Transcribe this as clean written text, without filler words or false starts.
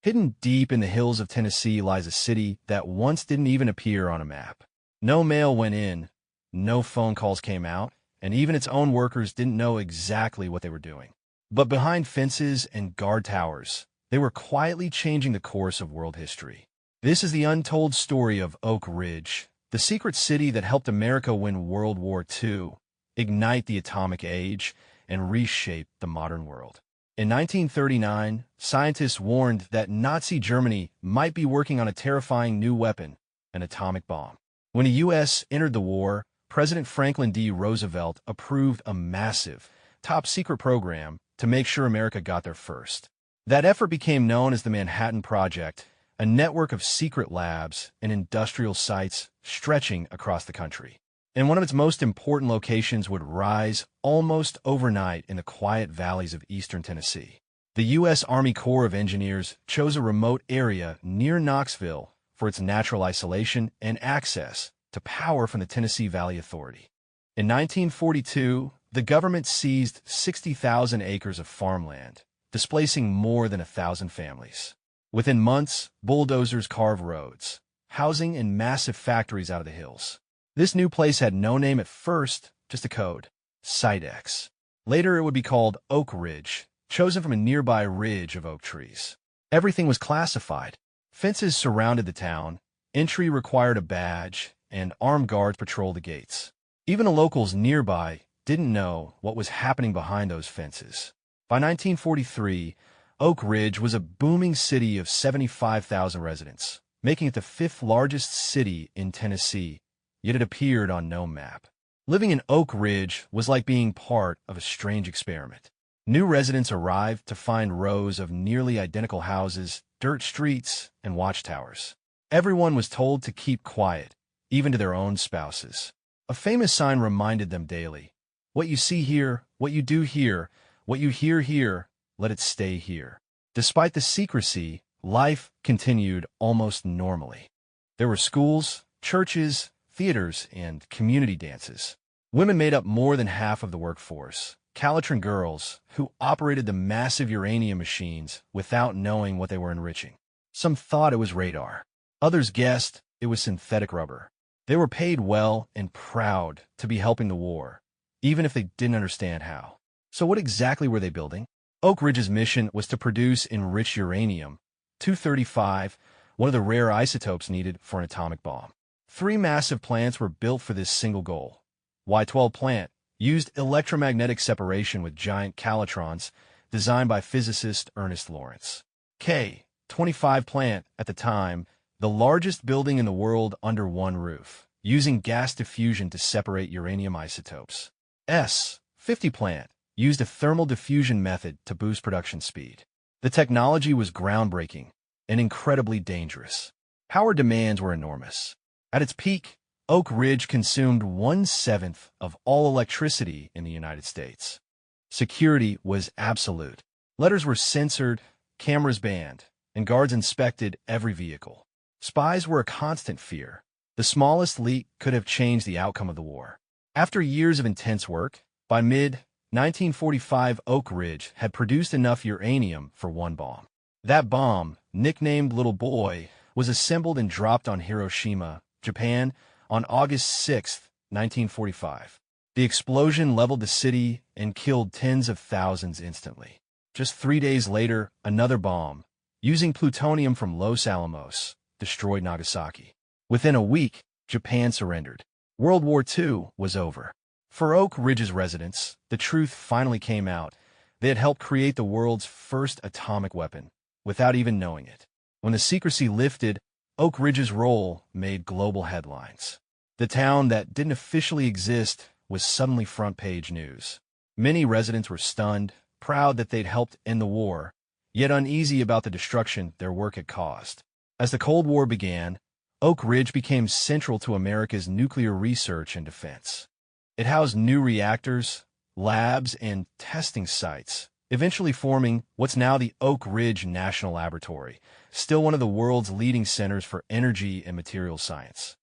Hidden deep in the hills of Tennessee lies a city that once didn't even appear on a map. No mail went in, no phone calls came out, and even its own workers didn't know exactly what they were doing. But behind fences and guard towers, they were quietly changing the course of world history. This is the untold story of Oak Ridge, the secret city that helped America win World War II, ignite the atomic age, and reshape the modern world. In 1939, scientists warned that Nazi Germany might be working on a terrifying new weapon, an atomic bomb. When the U.S. entered the war, President Franklin D. Roosevelt approved a massive, top-secret program to make sure America got there first. That effort became known as the Manhattan Project, a network of secret labs and industrial sites stretching across the country. And one of its most important locations would rise almost overnight in the quiet valleys of eastern Tennessee. The U.S. Army Corps of Engineers chose a remote area near Knoxville for its natural isolation and access to power from the Tennessee Valley Authority. In 1942, the government seized 60,000 acres of farmland, displacing more than 1,000 families. Within months, bulldozers carved roads, housing and massive factories out of the hills. This new place had no name at first, just a code, Site X. Later it would be called Oak Ridge, chosen from a nearby ridge of oak trees. Everything was classified. Fences surrounded the town, entry required a badge, and armed guards patrolled the gates. Even the locals nearby didn't know what was happening behind those fences. By 1943, Oak Ridge was a booming city of 75,000 residents, making it the fifth largest city in Tennessee, yet it appeared on no map. Living in Oak Ridge was like being part of a strange experiment. New residents arrived to find rows of nearly identical houses, dirt streets, and watchtowers. Everyone was told to keep quiet, even to their own spouses. A famous sign reminded them daily, "What you see here, what you do here, what you hear here, let it stay here." Despite the secrecy, life continued almost normally. There were schools, churches, theaters, and community dances. Women made up more than half of the workforce, Calitrin girls, who operated the massive uranium machines without knowing what they were enriching. Some thought it was radar. Others guessed it was synthetic rubber. They were paid well and proud to be helping the war, even if they didn't understand how. So what exactly were they building? Oak Ridge's mission was to produce enriched uranium-235, one of the rare isotopes needed for an atomic bomb. 3 massive plants were built for this single goal. Y-12 plant used electromagnetic separation with giant calitrons designed by physicist Ernest Lawrence. K-25 plant, at the time, the largest building in the world under one roof, using gas diffusion to separate uranium isotopes. S-50 plant used a thermal diffusion method to boost production speed. The technology was groundbreaking and incredibly dangerous. Power demands were enormous. At its peak, Oak Ridge consumed 1/7 of all electricity in the United States. Security was absolute. Letters were censored, cameras banned, and guards inspected every vehicle. Spies were a constant fear. The smallest leak could have changed the outcome of the war. After years of intense work, by mid-1945, Oak Ridge had produced enough uranium for one bomb. That bomb, nicknamed Little Boy, was assembled and dropped on Hiroshima, Japan, on August 6, 1945. The explosion leveled the city and killed tens of thousands instantly. Just 3 days later, another bomb, using plutonium from Los Alamos, destroyed Nagasaki. Within a week, Japan surrendered. World War II was over. For Oak Ridge's residents, the truth finally came out. They had helped create the world's first atomic weapon, without even knowing it. When the secrecy lifted, Oak Ridge's role made global headlines. The town that didn't officially exist was suddenly front-page news. Many residents were stunned, proud that they'd helped end the war, yet uneasy about the destruction their work had caused. As the Cold War began, Oak Ridge became central to America's nuclear research and defense. It housed new reactors, labs, and testing sites, eventually forming what's now the Oak Ridge National Laboratory, still one of the world's leading centers for energy and materials science.